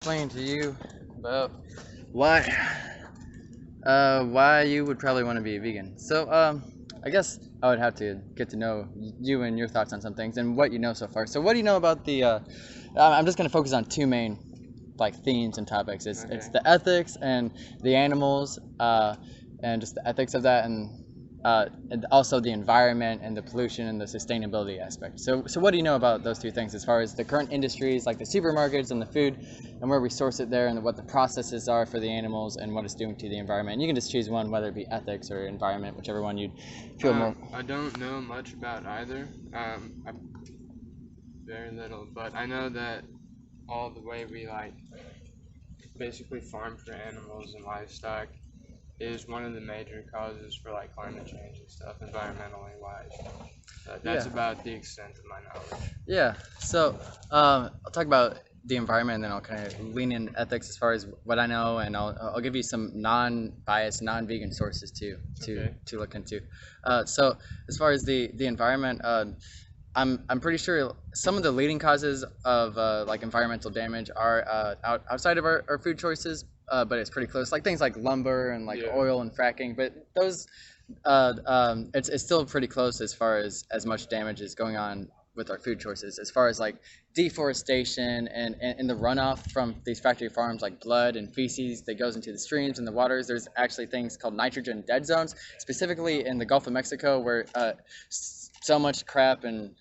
explain to you about why why you would probably want to be a vegan. So I guess I would have to get to know you and your thoughts on some things and what you know so far. So what do you know about the I'm just going to focus on two main like themes and topics. It's the ethics and the animals and just the ethics of that and also the environment and the pollution and the sustainability aspect. So what do you know about those two things as far as the current industries like the supermarkets and the food and where we source it there and what the processes are for the animals and what it's doing to the environment? And you can just choose one, whether it be ethics or environment, whichever one you'd feel more. I don't know much about either. Very little, but I know that all the way we basically farm for animals and livestock is one of the major causes for climate change and stuff, environmentally wise. That's about the extent of my knowledge. Yeah. So I'll talk about the environment, and then I'll kind of lean in ethics as far as what I know, and I'll give you some non-biased, non-vegan sources to look into. So as far as the environment, I'm pretty sure some of the leading causes of like environmental damage are outside of our food choices, but it's pretty close. Like things like lumber and oil and fracking, but those it's still pretty close as far as much damage is going on with our food choices. As far as like deforestation and the runoff from these factory farms, like blood and feces that goes into the streams and the waters. There's actually things called nitrogen dead zones, specifically in the Gulf of Mexico, where so much crap and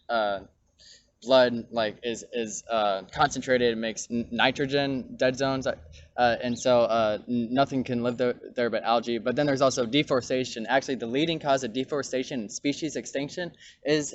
blood is concentrated. It makes nitrogen dead zones, and so nothing can live there but algae. But then there's also deforestation. Actually, the leading cause of deforestation and species extinction is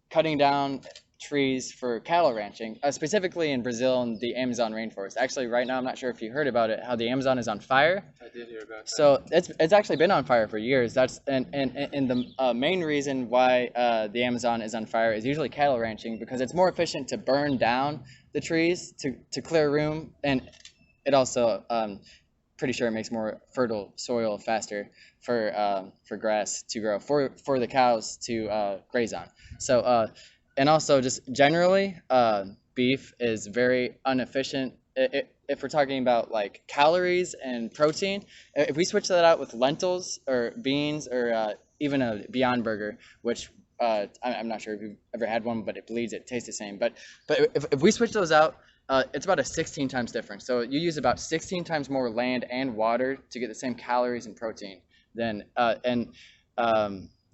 cutting down trees for cattle ranching, specifically in Brazil and the Amazon rainforest. Actually, right now, I'm not sure if you heard about it, how the Amazon is on fire. I did hear about that. So it's actually been on fire for years. That's and the main reason why the Amazon is on fire is usually cattle ranching, because it's more efficient to burn down the trees to clear room, and it also pretty sure it makes more fertile soil faster for grass to grow for the cows to graze on. So and also just generally, beef is very inefficient. If we're talking about like calories and protein, if we switch that out with lentils or beans or even a Beyond Burger, which I'm not sure if you've ever had one, but it bleeds, it tastes the same. But if we switch those out, it's about a 16 times difference. So you use about 16 times more land and water to get the same calories and protein than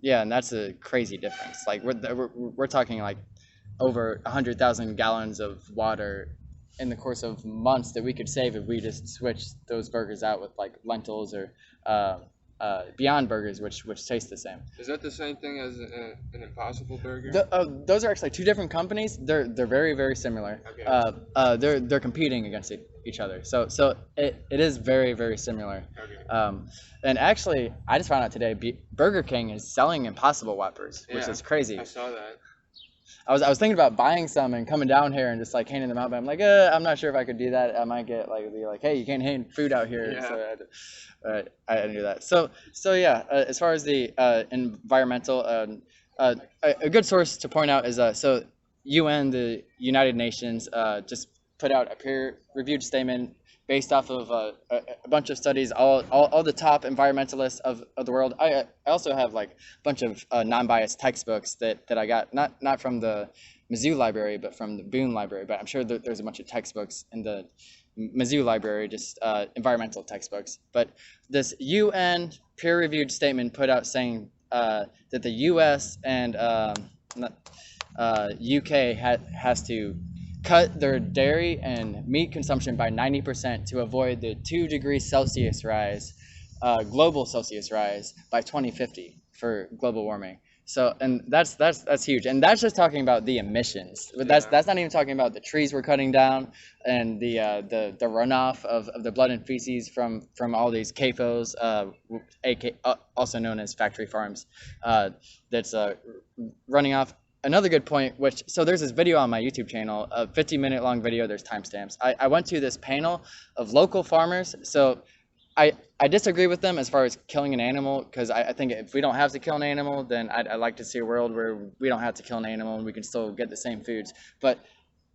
yeah, and that's a crazy difference. Like we're talking like over 100,000 gallons of water in the course of months that we could save if we just switched those burgers out with like lentils or Beyond Burgers, which taste the same. Is that the same thing as an Impossible Burger? Those are actually two different companies. They're very, very similar. Okay. They're competing against each other. So it is very, very similar. Okay. And actually, I just found out today, Burger King is selling Impossible Whoppers, which is crazy. I saw that. I was thinking about buying some and coming down here and just like handing them out, but I'm like, I'm not sure if I could do that. I might get be like, hey, you can't hand food out here. Yeah. So I didn't do that. So yeah, as far as the environmental, a good source to point out is so UN, the United Nations, just put out a peer-reviewed statement based off of a bunch of studies, all the top environmentalists of the world. I also have like a bunch of non-biased textbooks that I got, not from the Mizzou library, but from the Boone library. But I'm sure that there's a bunch of textbooks in the Mizzou library, just environmental textbooks. But this UN peer-reviewed statement put out saying that the US and UK has to cut their dairy and meat consumption by 90% to avoid the 2 degrees Celsius rise, global Celsius rise by 2050 for global warming. So, and that's huge. And that's just talking about the emissions. But that's not even talking about the trees we're cutting down and the runoff of the blood and feces from all these CAFOs, also known as factory farms, that's running off. Another good point, so there's this video on my YouTube channel, a 50-minute long video, there's timestamps. I went to this panel of local farmers. So I disagree with them as far as killing an animal, because I think if we don't have to kill an animal, then I'd like to see a world where we don't have to kill an animal and we can still get the same foods. But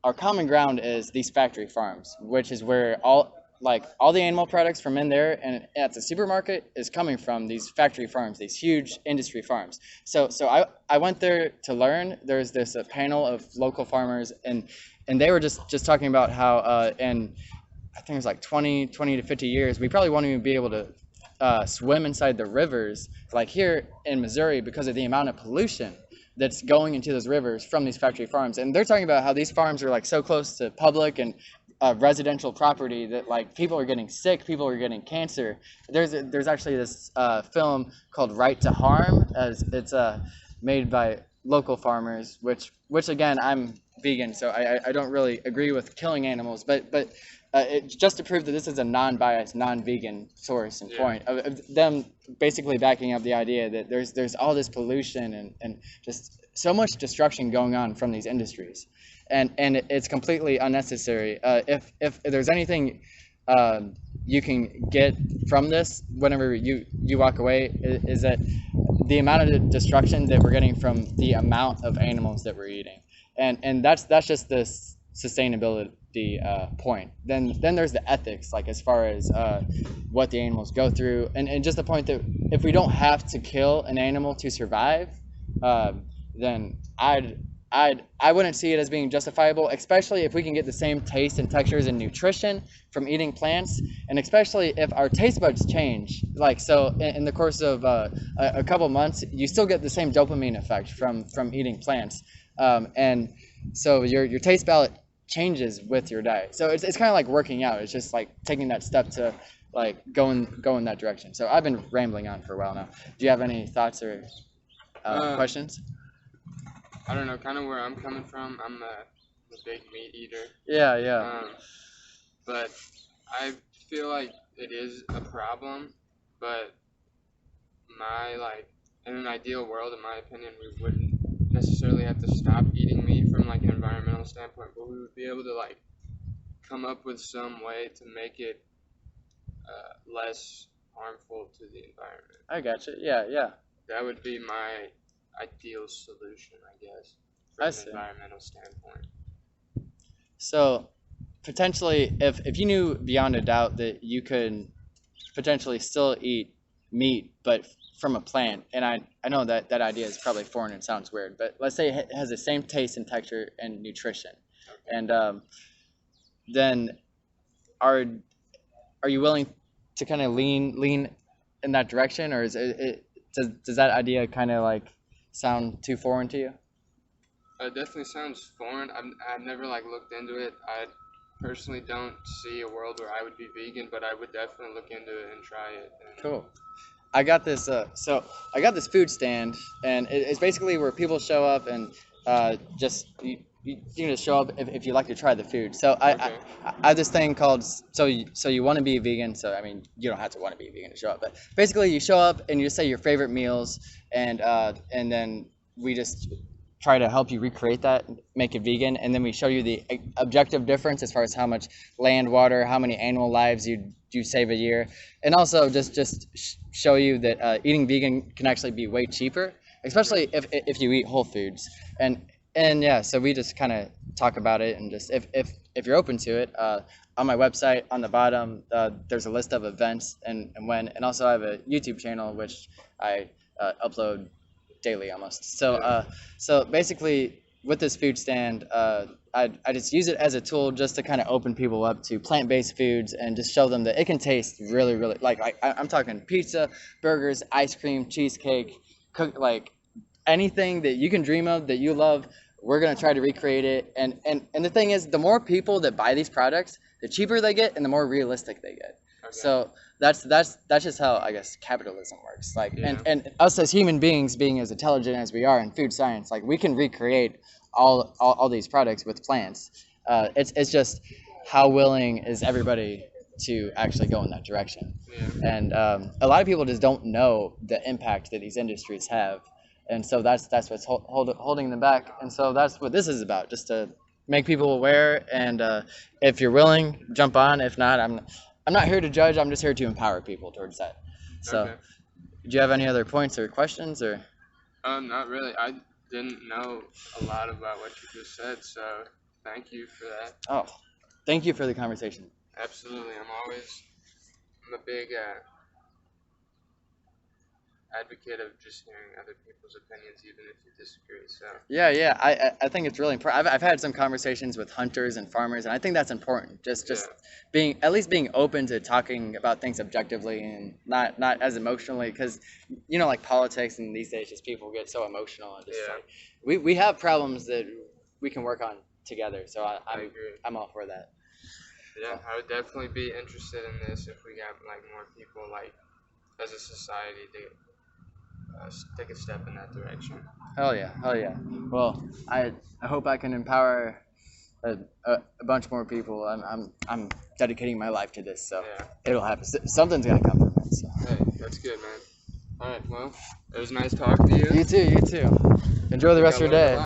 our common ground is these factory farms, which is where all the animal products from in there and at the supermarket is coming from these factory farms, these huge industry farms. So I went there to learn. There's this a panel of local farmers, and they were just talking about how and I think it was like 20 to 50 years, we probably won't even be able to swim inside the rivers like here in Missouri because of the amount of pollution that's going into those rivers from these factory farms. And they're talking about how these farms are like so close to public and residential property that like people are getting sick, people are getting cancer. There's actually this film called Right to Harm, as it's made by local farmers, which again, I'm vegan, so I don't really agree with killing animals, but it just to prove that this is a non-biased, non-vegan source and point of them basically backing up the idea that there's all this pollution and just so much destruction going on from these industries, and it's completely unnecessary. If there's anything you can get from this whenever you walk away, is that the amount of destruction that we're getting from the amount of animals that we're eating, and that's just the sustainability point. Then there's the ethics, like as far as what the animals go through, and just the point that if we don't have to kill an animal to survive, then I wouldn't see it as being justifiable, especially if we can get the same taste and textures and nutrition from eating plants, and especially if our taste buds change. Like, so in the course of a couple months, you still get the same dopamine effect from eating plants, and so your taste palette changes with your diet. So it's kind of like working out. It's just like taking that step to like go in that direction. So I've been rambling on for a while now. Do you have any thoughts or questions? I don't know, kind of where I'm coming from. I'm a big meat eater. Yeah. But I feel like it is a problem, but in an ideal world, in my opinion, we wouldn't necessarily have to stop eating meat from like an environmental standpoint, but we would be able to like come up with some way to make it less harmful to the environment. I gotcha. Yeah. That would be my ideal solution, I guess, from an environmental standpoint. So potentially, if you knew beyond a doubt that you could potentially still eat meat, but from a plant, and I know that idea is probably foreign and sounds weird, but let's say it has the same taste and texture and nutrition, and then are you willing to kind of lean in that direction, or is does that idea kind of like sound too foreign to you? It definitely sounds foreign. I've never like looked into it. I personally don't see a world where I would be vegan, but I would definitely look into it and try it. Cool. I got this. So I got this food stand, and it's basically where people show up and just you can just show up if you like to try the food. So I have this thing called so you want to be vegan. So I mean, you don't have to want to be vegan to show up, but basically you show up and you say your favorite meals, and then we just try to help you recreate that, make it vegan, and then we show you the objective difference as far as how much land, water, how many animal lives you save a year, and also just show you that eating vegan can actually be way cheaper, especially if you eat whole foods. And yeah, so we just kind of talk about it, and just if you're open to it, on my website on the bottom there's a list of events and when, and also I have a YouTube channel which I upload daily almost. So basically with this food stand, I just use it as a tool just to kind of open people up to plant-based foods and just show them that it can taste really like I'm talking pizza, burgers, ice cream, cheesecake, like anything that you can dream of that you love. We're gonna try to recreate it, and the thing is, the more people that buy these products, the cheaper they get and the more realistic they get. Okay. So that's just how I guess capitalism works. Like, and us as human beings, being as intelligent as we are in food science, like we can recreate all these products with plants. It's just how willing is everybody to actually go in that direction. And a lot of people just don't know the impact that these industries have, and so that's what's holding them back. And so that's what this is about, just to make people aware. And if you're willing, jump on. If not, I'm not here to judge. I'm just here to empower people towards that. So, do you have any other points or questions, or? Not really. I didn't know a lot about what you just said, so thank you for that. Oh, thank you for the conversation. Absolutely. I'm a big advocate of just hearing other people's opinions, even if you disagree. So Yeah. I think it's really important. I've had some conversations with hunters and farmers, and I think that's important. Just being at least being open to talking about things objectively and not as emotionally, because like politics and these days, just people get so emotional and just like we have problems that we can work on together. So I agree. I'm all for that. Yeah, I would definitely be interested in this if we got like more people like as a society to take a step in that direction. Hell yeah. Well, I hope I can empower a bunch more people. I'm dedicating my life to this, so it'll happen. Something's gonna come from it. So. Hey, that's good, man. All right, well, it was nice talking to you. You too. Enjoy the rest of your day.